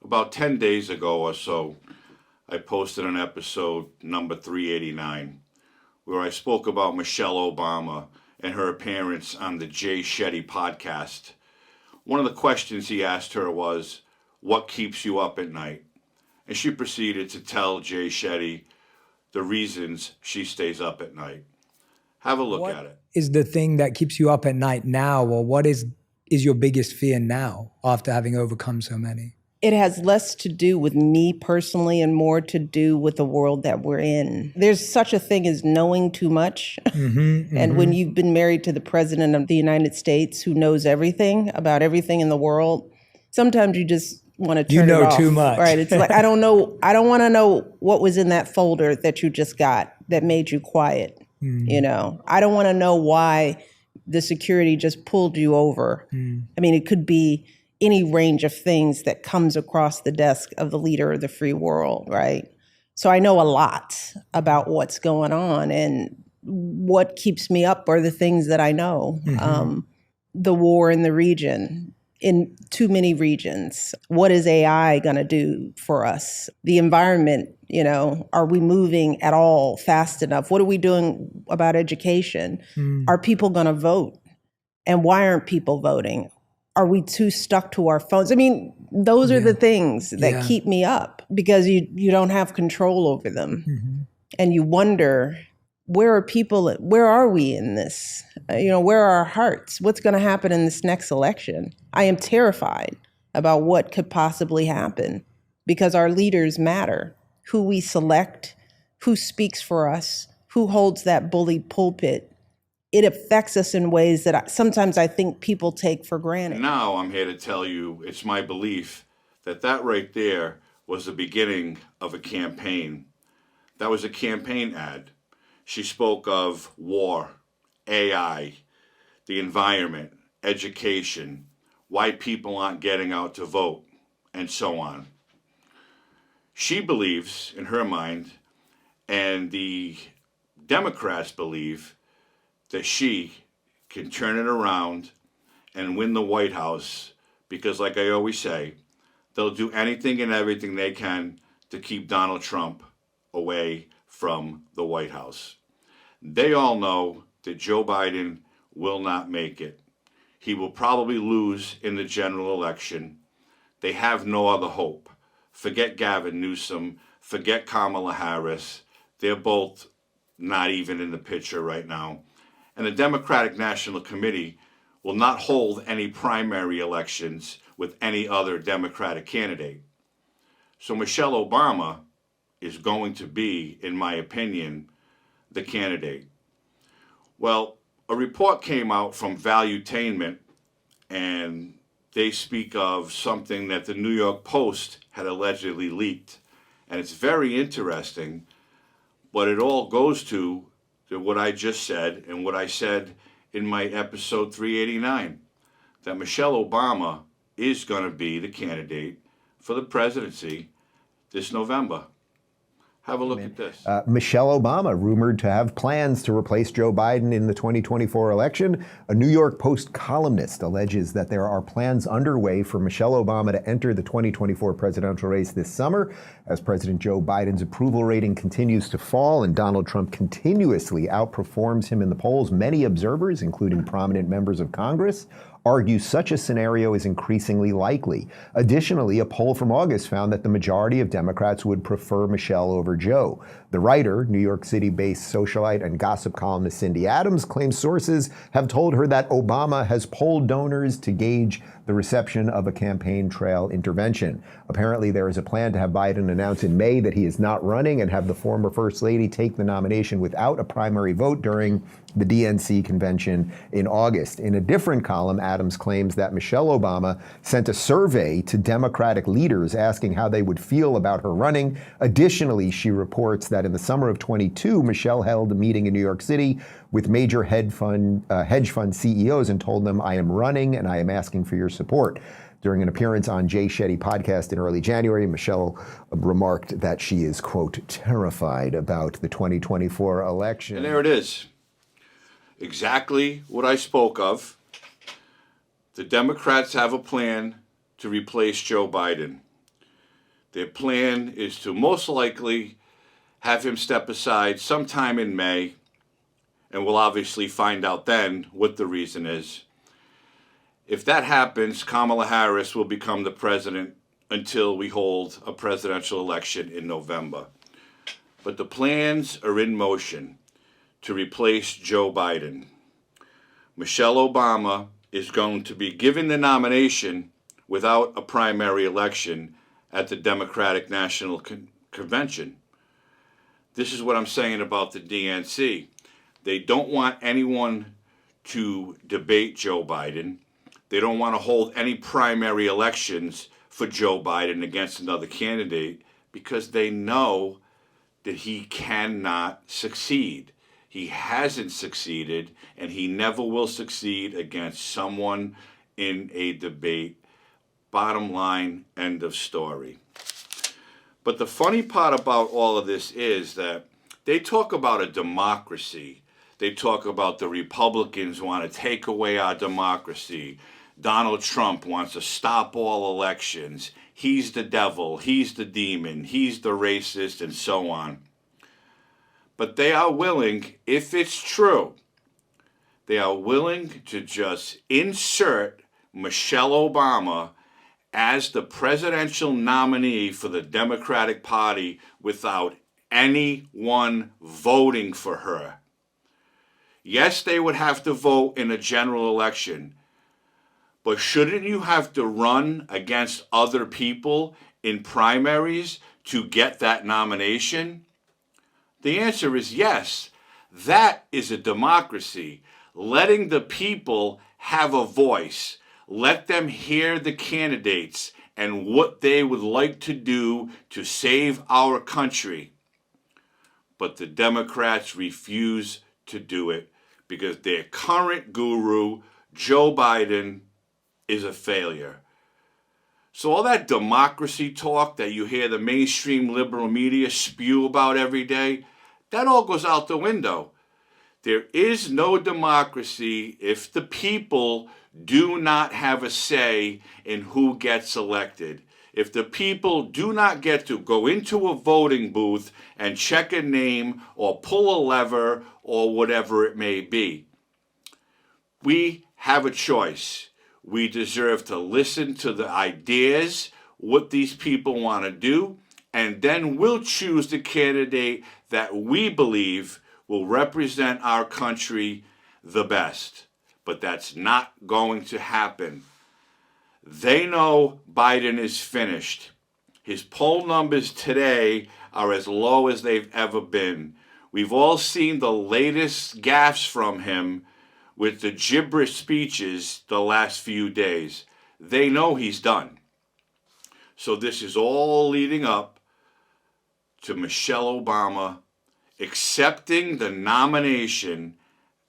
About 10 days ago or so, I posted an episode number 389 where I spoke about Michelle Obama and her appearance on the Jay Shetty podcast. One of the questions he asked her was, "What keeps you up at night?" And she proceeded to tell Jay Shetty the reasons she stays up at night. Have a look at it. Is the thing that keeps you up at night now, or what is your biggest fear now after having overcome so many? It has less to do with me personally and more to do with the world that we're in. There's such a thing as knowing too much. And when you've been married to the president of the United States who knows everything about everything in the world, sometimes you just want to turn it off. You know too much. Right. It's like, I don't want to know what was in that folder that you just got that made you quiet. You know, I don't want to know why the security just pulled you over. I mean, it could be any range of things that comes across the desk of the leader of the free world, right? So I know a lot about what's going on, and what keeps me up are the things that I know. The war in the region, in too many regions. What is AI going to do for us? The environment, you know, are we moving at all fast enough? What are we doing about education? Are people going to vote? And why aren't people voting? Are we too stuck to our phones? I mean, those are the things that keep me up, because you don't have control over them. And you wonder, where are we in this? You know, where are our hearts? What's going to happen in this next election? I am terrified about what could possibly happen, because our leaders matter. Who we select, who speaks for us, who holds that bully pulpit. It affects us in ways that sometimes I think people take for granted. Now I'm here to tell you it's my belief that right there was the beginning of a campaign. That was a campaign ad. She spoke of war, AI, the environment, education, why people aren't getting out to vote, and so on. She believes, in her mind, and the Democrats believe, that she can turn it around and win the White House, because, like I always say, they'll do anything and everything they can to keep Donald Trump away from the White House. They all know that Joe Biden will not make it. He will probably lose in the general election. They have no other hope. Forget Gavin Newsom, forget Kamala Harris. They're both not even in the picture right now. And the Democratic National Committee will not hold any primary elections with any other Democratic candidate. So Michelle Obama is going to be, in my opinion, the candidate. Well, a report came out from Valuetainment, and they speak of something that the New York Post had allegedly leaked. And it's very interesting, but it all goes to what I just said and what I said in my episode 389, that Michelle Obama is going to be the candidate for the presidency this November. Have a look at this. Michelle Obama rumored to have plans to replace Joe Biden in the 2024 election. A New York Post columnist alleges that there are plans underway for Michelle Obama to enter the 2024 presidential race this summer, as President Joe Biden's approval rating continues to fall and Donald Trump continuously outperforms him in the polls. Many observers, including prominent members of Congress, argue such a scenario is increasingly likely. Additionally, a poll from August found that the majority of Democrats would prefer Michelle over Joe. The writer, New York City-based socialite and gossip columnist Cindy Adams, claims sources have told her that Obama has polled donors to gauge the reception of a campaign trail intervention. Apparently, there is a plan to have Biden announce in May that he is not running and have the former First Lady take the nomination without a primary vote during the DNC convention in August. In a different column, Adams claims that Michelle Obama sent a survey to Democratic leaders asking how they would feel about her running. Additionally, she reports that in the summer of 22, Michelle held a meeting in New York City with major hedge fund CEOs and told them, "I am running and I am asking for your support." During an appearance on Jay Shetty podcast in early January, Michelle remarked that she is, quote, terrified about the 2024 election. And there it is. Exactly what I spoke of. The Democrats have a plan to replace Joe Biden. Their plan is to most likely have him step aside sometime in May, and we'll obviously find out then what the reason is. If that happens, Kamala Harris will become the president until we hold a presidential election in November. But the plans are in motion to replace Joe Biden. Michelle Obama is going to be given the nomination without a primary election at the Democratic National Convention. This is what I'm saying about the DNC. They don't want anyone to debate Joe Biden. They don't want to hold any primary elections for Joe Biden against another candidate because they know that he cannot succeed. He hasn't succeeded, and he never will succeed against someone in a debate. Bottom line, end of story. But the funny part about all of this is that they talk about a democracy. They talk about the Republicans want to take away our democracy. Donald Trump wants to stop all elections. He's the devil. He's the demon. He's the racist, and so on. But they are willing, if it's true, they are willing to just insert Michelle Obama as the presidential nominee for the Democratic Party without anyone voting for her. Yes, they would have to vote in a general election, but shouldn't you have to run against other people in primaries to get that nomination? The answer is yes. That is a democracy. Letting the people have a voice. Let them hear the candidates and what they would like to do to save our country. But the Democrats refuse to do it because their current guru, Joe Biden, is a failure. So all that democracy talk that you hear the mainstream liberal media spew about every day, that all goes out the window. There is no democracy if the people do not have a say in who gets elected. If the people do not get to go into a voting booth and check a name or pull a lever or whatever it may be. We have a choice. We deserve to listen to the ideas, what these people want to do, and then we'll choose the candidate that we believe will represent our country the best. But that's not going to happen. They know Biden is finished. His poll numbers today are as low as they've ever been. We've all seen the latest gaffes from him with the gibberish speeches the last few days. They know he's done. So this is all leading up to Michelle Obama accepting the nomination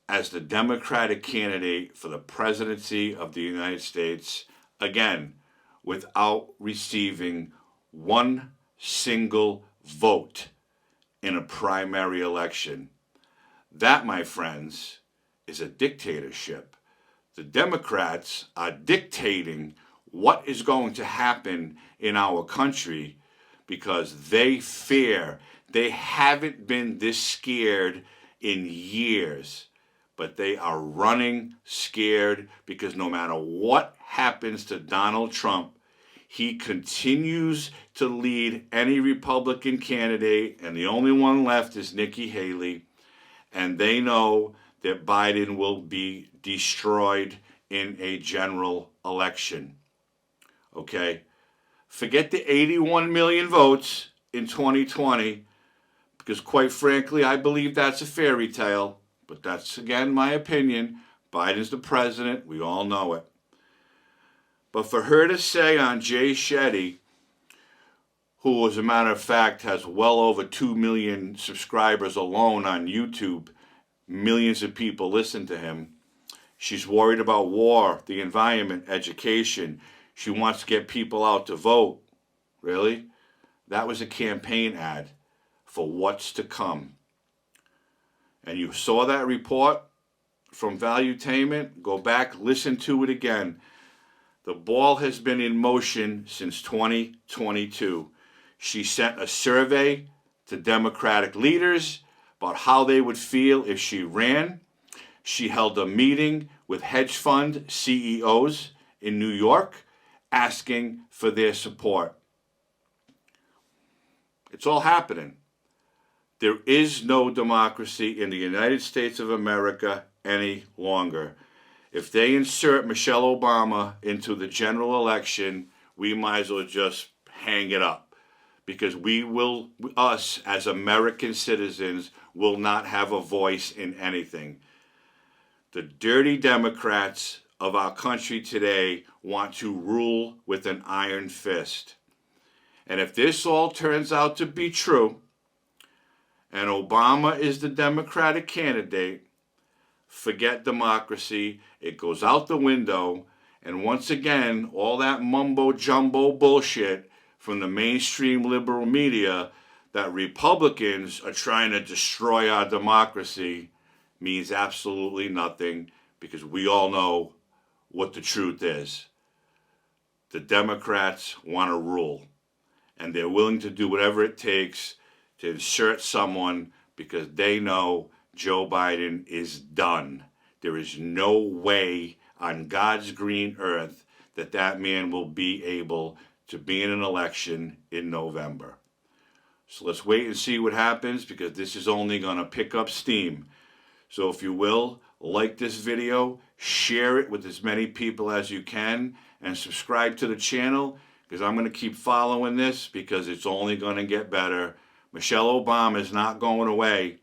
as the Democratic candidate for the presidency of the United States, again, without receiving one single vote in a primary election. That, my friends, is a dictatorship. The Democrats are dictating what is going to happen in our country because they fear. They haven't been this scared in years, but they are running scared because no matter what happens to Donald Trump, he continues to lead any Republican candidate, and the only one left is Nikki Haley, and they know that Biden will be destroyed in a general election. Okay? Forget the 81 million votes in 2020, because quite frankly, I believe that's a fairy tale, but that's, again, my opinion. Biden's the president. We all know it. But for her to say on Jay Shetty, who, as a matter of fact, has well over 2 million subscribers alone on YouTube, millions of people listen to him, she's worried about war, the environment, education. She wants to get people out to vote. Really? That was a campaign ad for what's to come. And you saw that report from Valuetainment? Go back, listen to it again. The ball has been in motion since 2022. She sent a survey to Democratic leaders about how they would feel if she ran. She held a meeting with hedge fund CEOs in New York asking for their support. It's all happening. There is no democracy in the United States of America any longer. If they insert Michelle Obama into the general election, we might as well just hang it up, because us as American citizens will not have a voice in anything. The dirty Democrats of our country today want to rule with an iron fist. And if this all turns out to be true, and Obama is the Democratic candidate, forget democracy. It goes out the window. And once again, all that mumbo-jumbo bullshit from the mainstream liberal media that Republicans are trying to destroy our democracy means absolutely nothing, because we all know what the truth is. The Democrats want to rule, and they're willing to do whatever it takes to insert someone, because they know Joe Biden is done. There is no way on God's green earth that that man will be able to be in an election in November. So let's wait and see what happens, because this is only going to pick up steam. So if you will, like this video, share it with as many people as you can, and subscribe to the channel, because I'm going to keep following this, because it's only going to get better. Michelle Obama is not going away,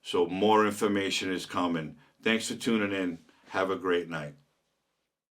so more information is coming. Thanks for tuning in. Have a great night.